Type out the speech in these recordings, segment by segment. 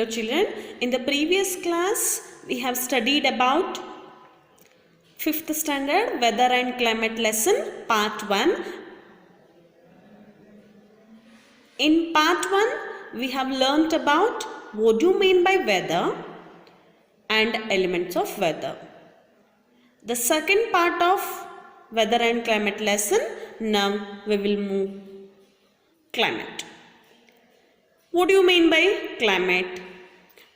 Hello children, in the previous class we have studied about 5th standard weather and climate lesson part 1. In part 1 we have learnt about what do you mean by weather and elements of weather. The second part of weather and climate lesson, now we will move climate. What do you mean by climate?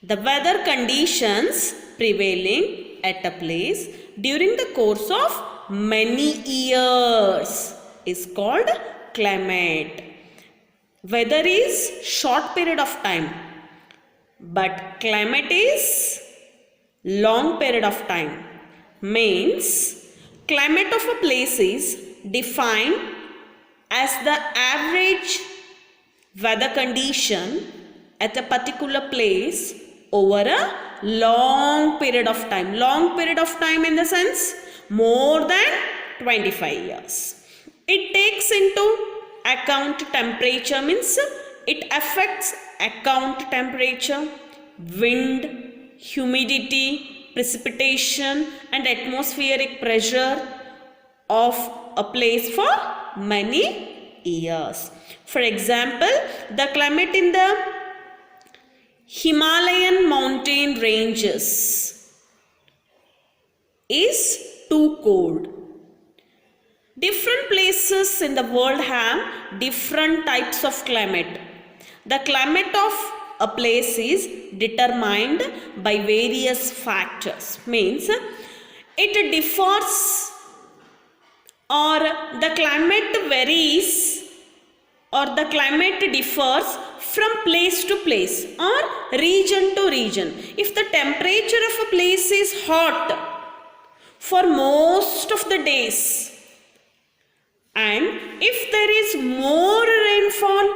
The weather conditions prevailing at a place during the course of many years is called climate. Weather is short period of time, but climate is long period of time. Means climate of a place is defined as the average weather condition at a particular place over a long period of time. Long period of time in the sense more than 25 years. It takes into account temperature, means it affects account temperature, wind, humidity, precipitation and atmospheric pressure of a place for many years. For example, the climate in the Himalayan mountain ranges is too cold. Different places in the world have different types of climate. The climate of a place is determined by various factors. Means it differs, or the climate varies, or the climate differs from place to place or region to region. If the temperature of a place is hot for most of the days, and if there is more rainfall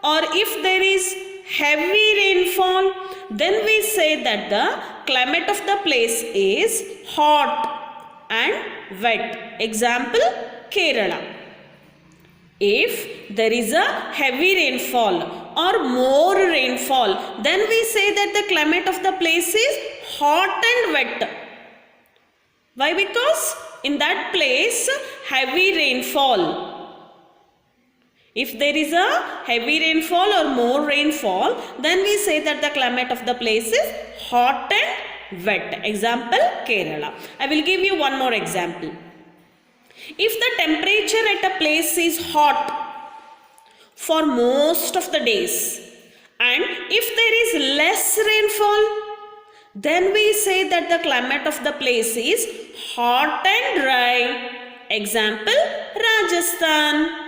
or if there is heavy rainfall, then we say that the climate of the place is hot and wet. Example, Kerala. If there is a heavy rainfall or more rainfall, then we say that the climate of the place is hot and wet. Why? Because in that place heavy rainfall. If there is a heavy rainfall or more rainfall, then we say that the climate of the place is hot and wet. Example, Kerala. I will give you one more example. If the temperature at a place is hot for most of the days, and if there is less rainfall, then we say that the climate of the place is hot and dry. Example, Rajasthan.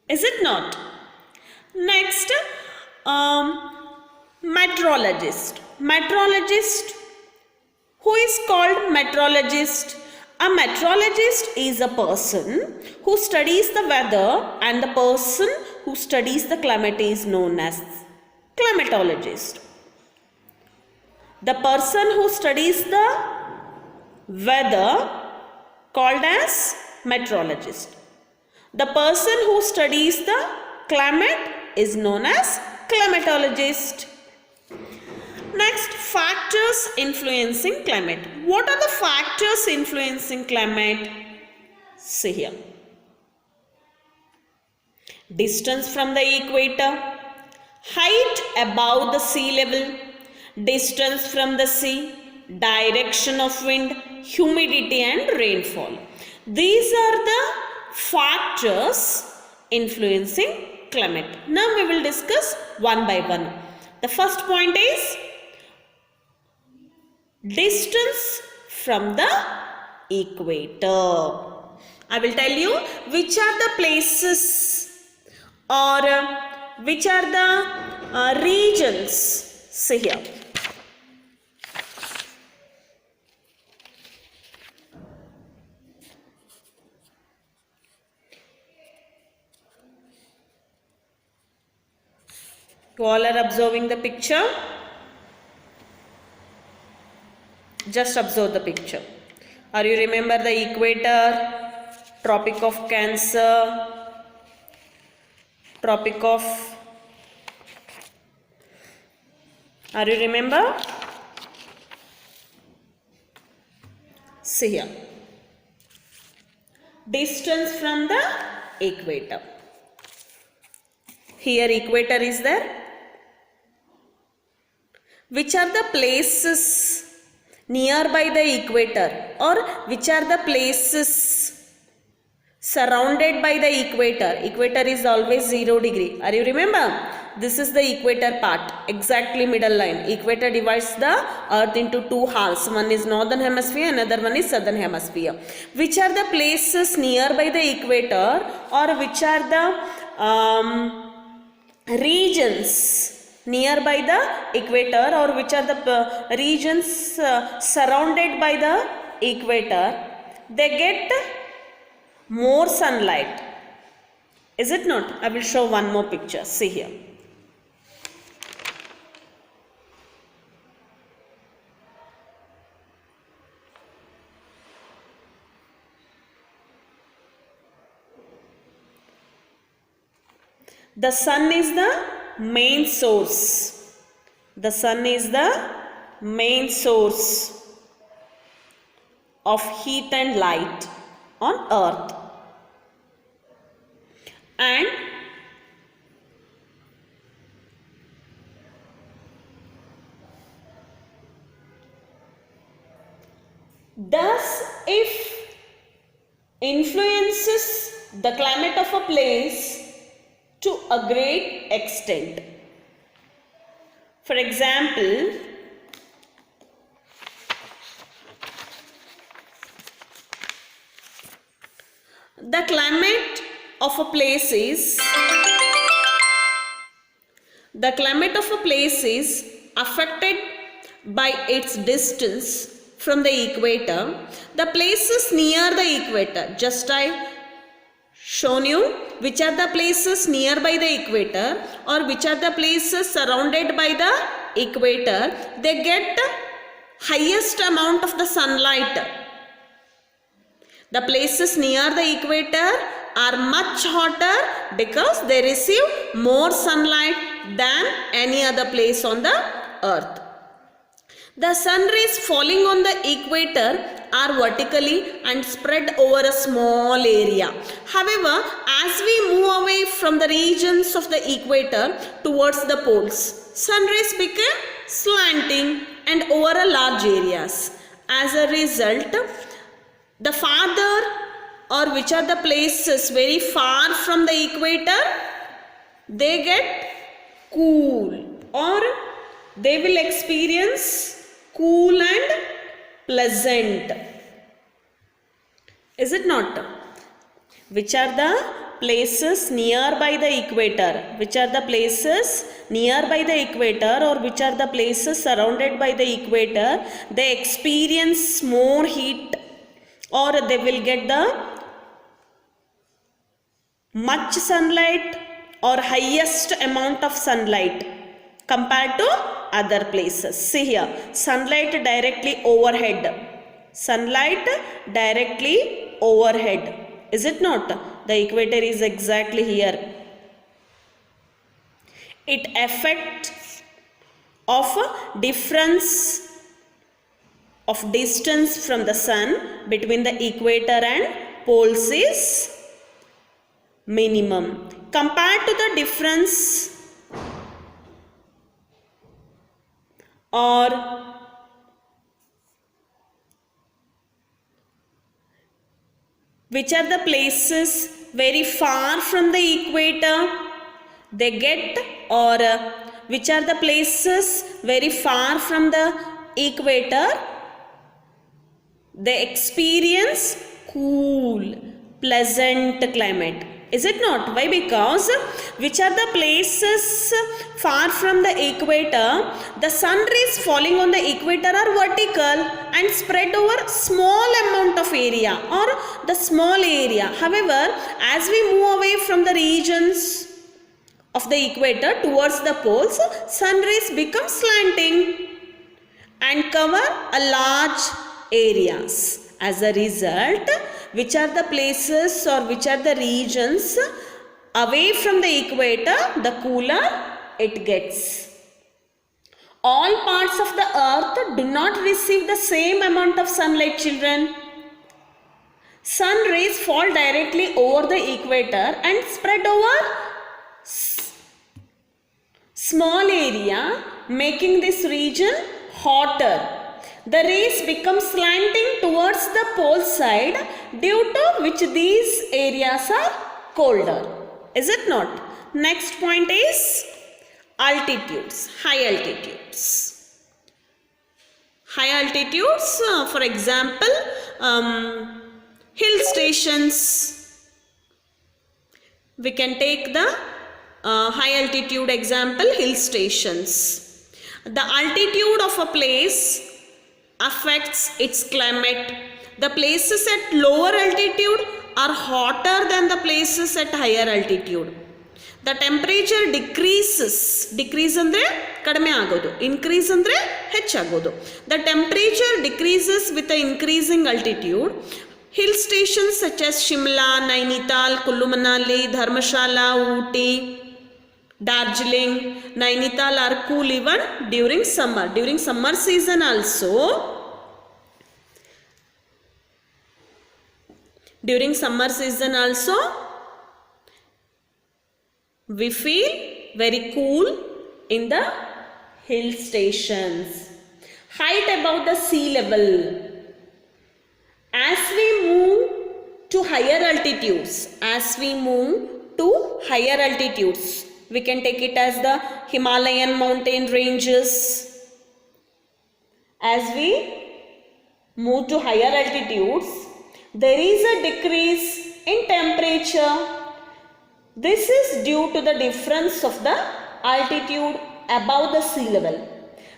Is it not? Next, meteorologist. Meteorologist. Who is called meteorologist? A meteorologist is a person who studies the weather, and the person who studies the climate is known as climatologist. The person who studies the weather called as meteorologist. The person who studies the climate is known as climatologist. Next, factors influencing climate. What are the factors influencing climate? See here. Distance from the equator, height above the sea level, distance from the sea, direction of wind, humidity and rainfall. These are the factors influencing climate. Now we will discuss one by one. The first point is distance from the equator. I will tell you which are the places or which are the regions. See here. You all are observing the picture. Just observe the picture. Are you remember the equator, Tropic of Cancer, Tropic of Are you remember? See here. Distance from the equator. Here equator is there. Which are the places nearby the equator, or which are the places surrounded by the equator? Equator is always 0 degree. Are you remember? This is the equator part, exactly middle line. Equator divides the earth into two halves. One is northern hemisphere, another one is southern hemisphere. Which are the places nearby the equator, or which are the regions nearby the equator, or which are the regions surrounded by the equator? They get more sunlight. Is it not? I will show one more picture. See here. The sun is the main source. The sun is the main source of heat and light on earth. And thus, if influences the climate of a place to a great extent. For example, the climate of a place is affected by its distance from the equator. The places near the equator, just I shown you which are the places nearby the equator, or which are the places surrounded by the equator, they get highest amount of the sunlight. The places near the equator are much hotter because they receive more sunlight than any other place on the earth. The sun rays falling on the equator are vertically and spread over a small area. However, as we move away from the regions of the equator towards the poles, sun rays become slanting and over a large areas. As a result, the farther, or which are the places very far from the equator, they get cool, or they will experience cool and pleasant. Is it not? Which are the places nearby the equator? Which are the places nearby the equator, or which are the places surrounded by the equator? They experience more heat, or they will get the much sunlight or highest amount of sunlight compared to other places. See here, sunlight directly overhead. Sunlight directly overhead. Is it not? The equator is exactly here. It affects of difference of distance from the sun between the equator and poles is minimum. Compared to the difference or which are the places very far from the equator they get, or which are the places very far from the equator they experience cool, pleasant climate. Is it not? Why? Because which are the places far from the equator, the sun rays falling on the equator are vertical and spread over small amount of area, or the small area. However, as we move away from the regions of the equator towards the poles, sun rays become slanting and cover a large areas. As a result, which are the places or which are the regions away from the equator, the cooler it gets. All parts of the earth do not receive the same amount of sunlight, children. Sun rays fall directly over the equator and spread over small area, making this region hotter. The rays become slanting towards the pole side, due to which these areas are colder. Is it not? Next point is altitudes, high altitudes. High altitudes, for example, hill stations. We can take the high altitude example, hill stations. The altitude of a place affects its climate. The places at lower altitude are hotter than the places at higher altitude. The temperature decrease andre kadame agodu, increase andre ಹೆಚ್ಚಾಗೋದು. The temperature decreases with the increasing altitude. Hill stations such as Shimla, Nainital, Kullu Manali, Dharmshala, Ooty, Darjeeling, Nainital are cool even during summer. During summer season also, we feel very cool in the hill stations. Height above the sea level. As we move to higher altitudes, we can take it as the Himalayan mountain ranges. As we move to higher altitudes, there is a decrease in temperature. This is due to the difference of the altitude above the sea level.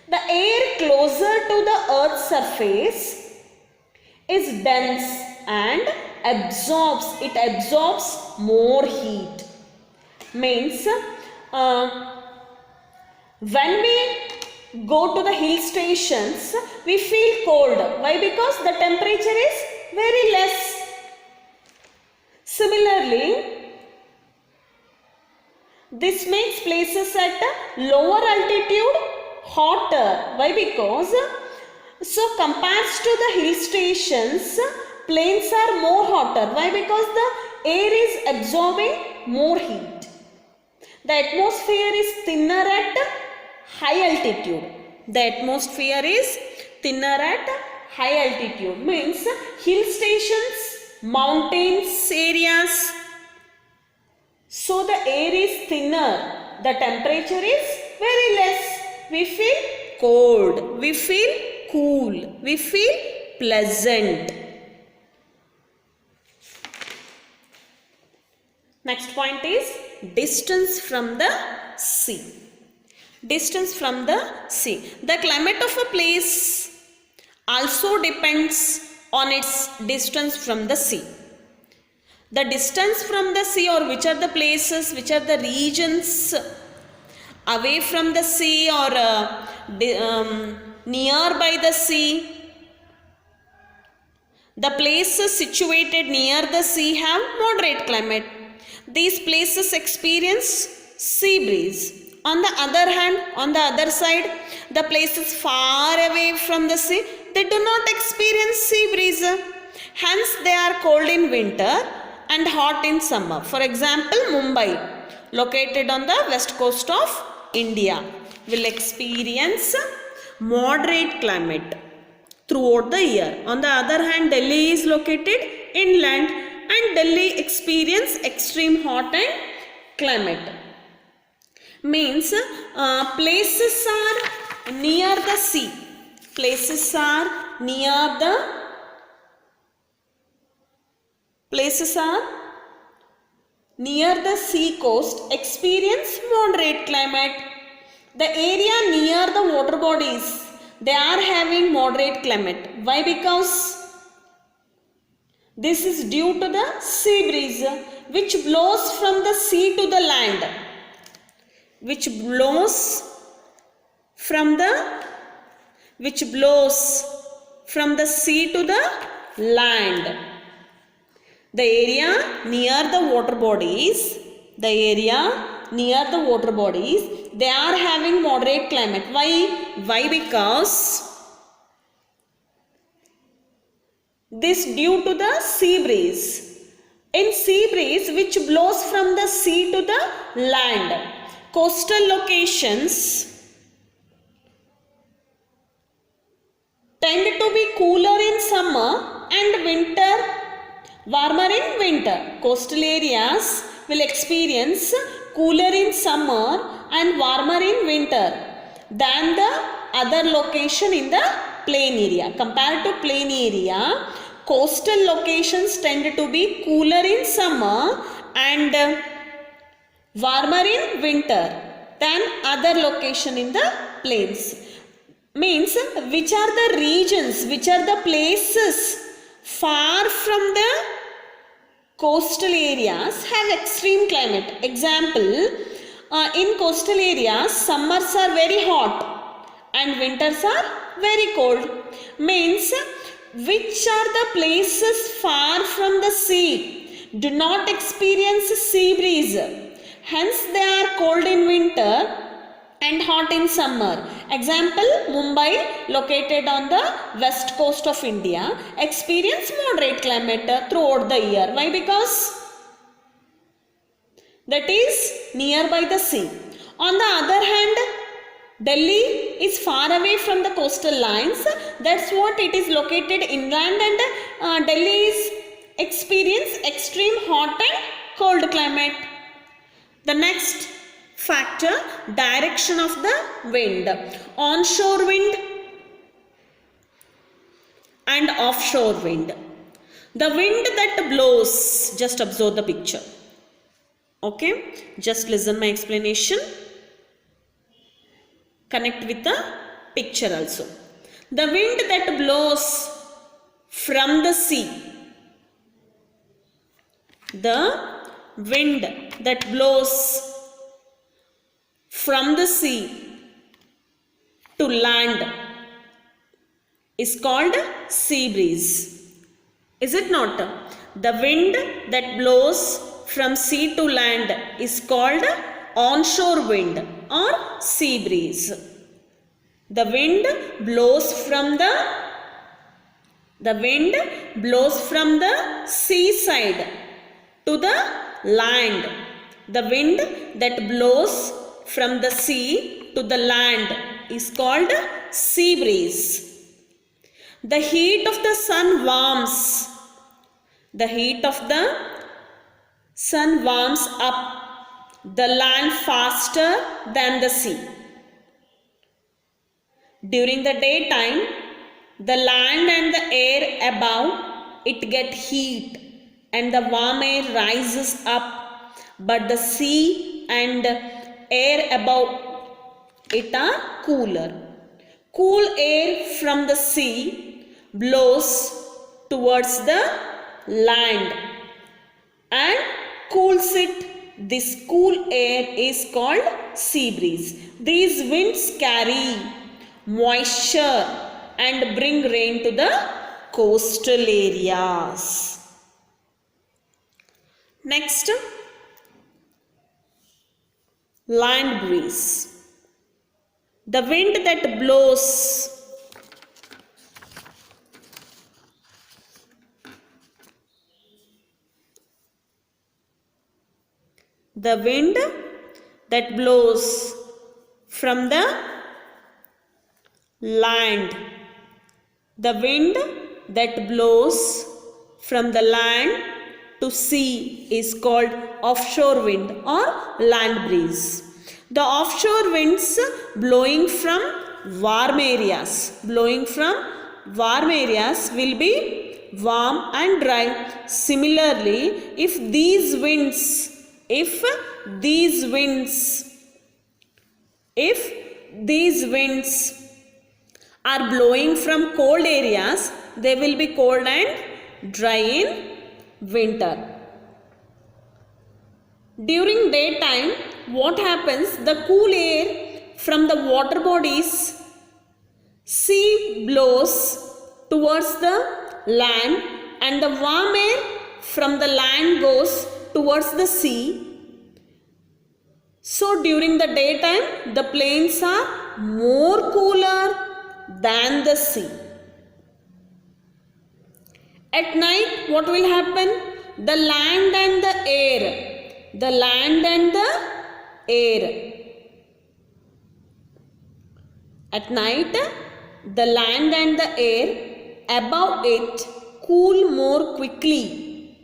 The air closer to the earth's surface is dense and absorbs more heat. Means when we go to the hill stations, we feel cold. Why? Because the temperature is very less. Similarly, this makes places at lower altitude hotter. Why? Because compared to the hill stations, plains are more hotter. Why? Because the air is absorbing more heat. The atmosphere is thinner at high altitude. Means hill stations, mountains areas, so the air is thinner, the temperature is very less. We feel cold, we feel cool, we feel pleasant. Next point is distance from the sea. The climate of a place also depends on its distance from the sea. The distance from the sea, or which are the places, which are the regions away from the sea or near by the sea. The places situated near the sea have moderate climate. These places experience sea breeze. On the other side, the places far away from the sea, they do not experience sea breeze. Hence, they are cold in winter and hot in summer. For example, Mumbai, located on the west coast of India, will experience moderate climate throughout the year. On the other hand, Delhi is located inland and Delhi experience extreme hot and climate. Means places are near the sea. Places are near the sea coast experience moderate climate. The area near the water bodies, they are having moderate climate. Why? Because this is due to the sea breeze which blows from the sea to the land. Which blows from the sea to the land. The area near the water bodies they are having moderate climate. Why? Because this due to the sea breeze. In sea breeze which blows from the sea to the land, coastal locations tend to be cooler in summer and warmer in winter. Coastal areas will experience cooler in summer and warmer in winter than the other location in the plain area. Compared to plain area, coastal locations tend to be cooler in summer and warmer in winter than other location in the plains. Means which are the regions, which are the places far from the coastal areas have extreme climate. Example, in coastal areas summers are very hot and winters are very cold. Means which are the places far from the sea do not experience sea breeze, hence they are cold in winter and hot in summer. Example, Mumbai, located on the west coast of India, experience moderate climate throughout the year. Why? Because that is nearby the sea. On the other hand, Delhi is far away from the coastal lines. That's what it is located inland, and Delhi is experience extreme hot and cold climate. The next factor, direction of the wind. Onshore wind and offshore wind. The wind that blows, just observe the picture. Okay, just listen my explanation. Connect with the picture also. The wind that blows from the sea. The wind that blows from the sea to land is called sea breeze. Is it not? The wind that blows from sea to land is called onshore wind or sea breeze. The wind blows from the seaside to the land. The wind that blows from the sea to the land is called sea breeze. The heat of the sun warms. The heat of the sun warms up the land faster than the sea. During the daytime, the land and the air above it get heat and the warm air rises up, but the sea and air above it are cooler. Cool air from the sea blows towards the land and cools it. This cool air is called sea breeze. These winds carry moisture and bring rain to the coastal areas. Next, land breeze. The wind that blows from the land. The wind that blows from the land to sea is called offshore wind or land breeze. The offshore winds blowing from warm areas will be warm and dry. Similarly, if these winds are blowing from cold areas, they will be cold and dry in winter. During daytime, what happens? The cool air from the water bodies sea blows towards the land and the warm air from the land goes towards the sea. So during the daytime, the plains are more cooler than the sea. At night, what will happen? The land and the air. The land and the air. At night, the land and the air above it cool more quickly.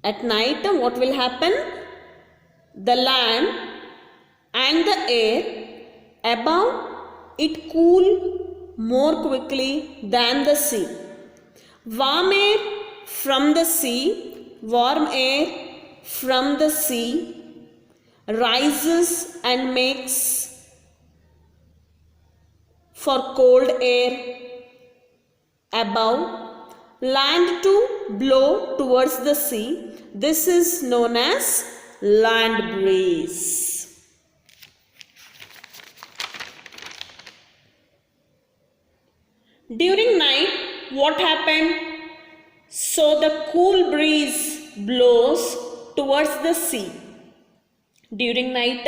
At night, what will happen? The land and the air above it cool more quickly than the sea. Warm air from the sea rises and makes for cold air above land to blow towards the sea. This is known as land breeze. During night, what happened? So the cool breeze blows towards the sea. During night,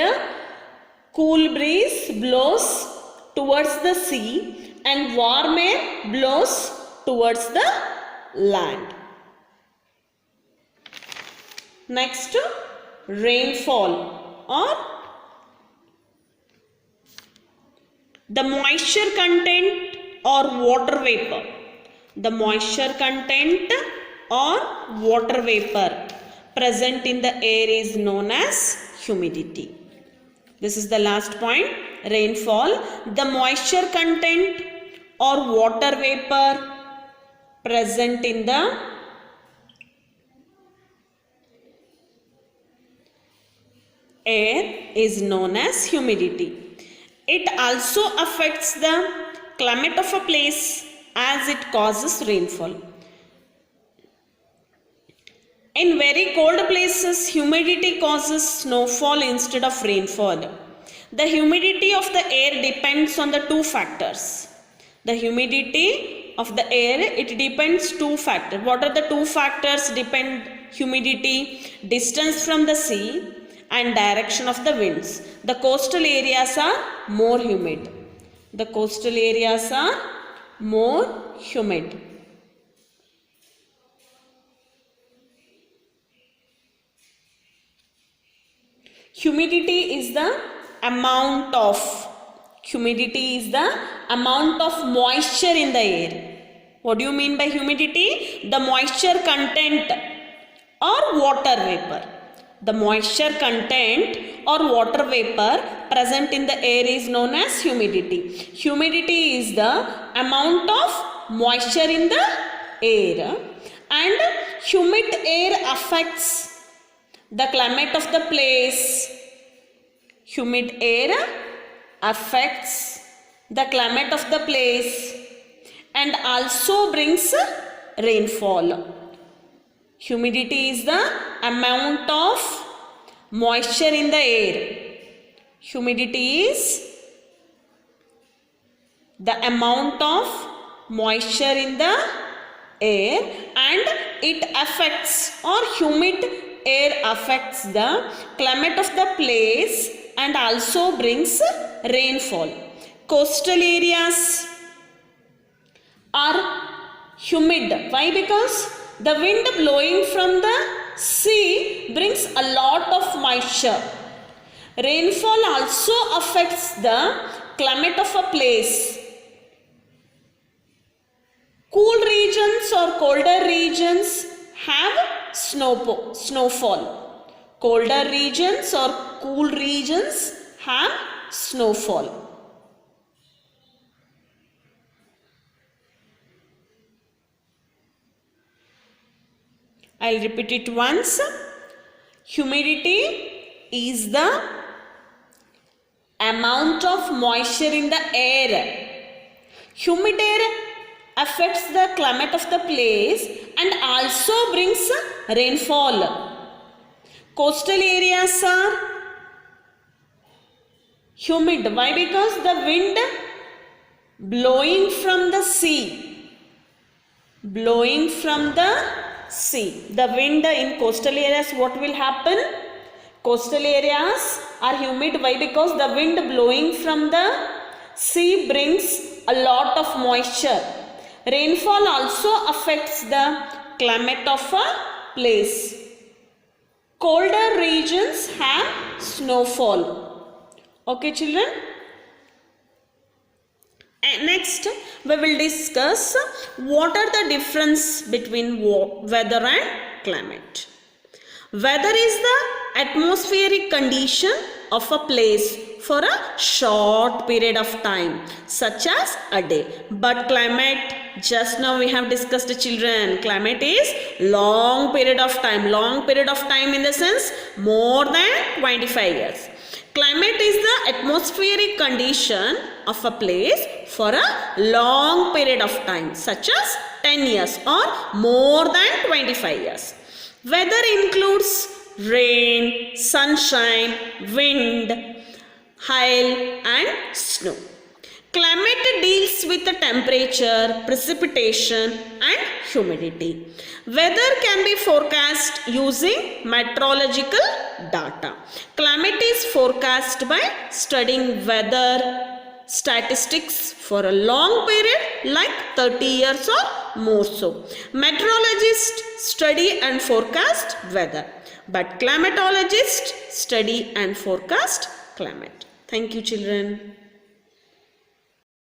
cool breeze blows towards the sea and warm air blows towards the land. Next, rainfall or the moisture content or water vapor. The moisture content or water vapor present in the air is known as humidity. This is the last point. Rainfall. The moisture content or water vapor present in the air is known as humidity. It also affects the climate of a place as it causes rainfall. In very cold places, humidity causes snowfall instead of rainfall. The humidity of the air depends on the two factors. The humidity of the air, it depends two factors. What are the two factors depend humidity? Distance from the sea and direction of the winds. The coastal areas are more humid. The coastal areas are more humid. Humidity is the amount of moisture in the air. What do you mean by humidity? The moisture content or water vapor. The moisture content or water vapor present in the air is known as humidity. Humidity is the amount of moisture in the air, and humid air affects the climate of the place. Humid air affects the climate of the place and also brings rainfall. Humidity is the amount of moisture in the air. Humidity is the amount of moisture in the air, and it affects, or humid air affects the climate of the place and also brings rainfall. Coastal areas are humid. Why? Because the wind blowing from the sea brings a lot of moisture. Rainfall also affects the climate of a place. Cool regions or colder regions have snowfall. Colder regions or cool regions have snowfall. I'll repeat it once. Humidity is the amount of moisture in the air. Humid air affects the climate of the place and also brings rainfall. Coastal areas are humid. Why? Because the wind blowing from the sea. The wind in coastal areas, what will happen? Coastal areas are humid. Why? Because the wind blowing from the sea brings a lot of moisture. Rainfall also affects the climate of a place. Colder regions have snowfall. Okay, children? And next, we will discuss what are the difference between weather and climate. Weather is the atmospheric condition of a place for a short period of time, such as a day. But climate, just now we have discussed, children, climate is long period of time. Long period of time in the sense more than 25 years. Climate is the atmospheric condition of a place for a long period of time, such as 10 years or more than 25 years. Weather includes rain, sunshine, wind, hail and snow. Climate deals with the temperature, precipitation and humidity. Weather can be forecast using meteorological data. Climate is forecast by studying weather statistics for a long period like 30 years or more so. Meteorologists study and forecast weather, but climatologists study and forecast climate. Thank you, children.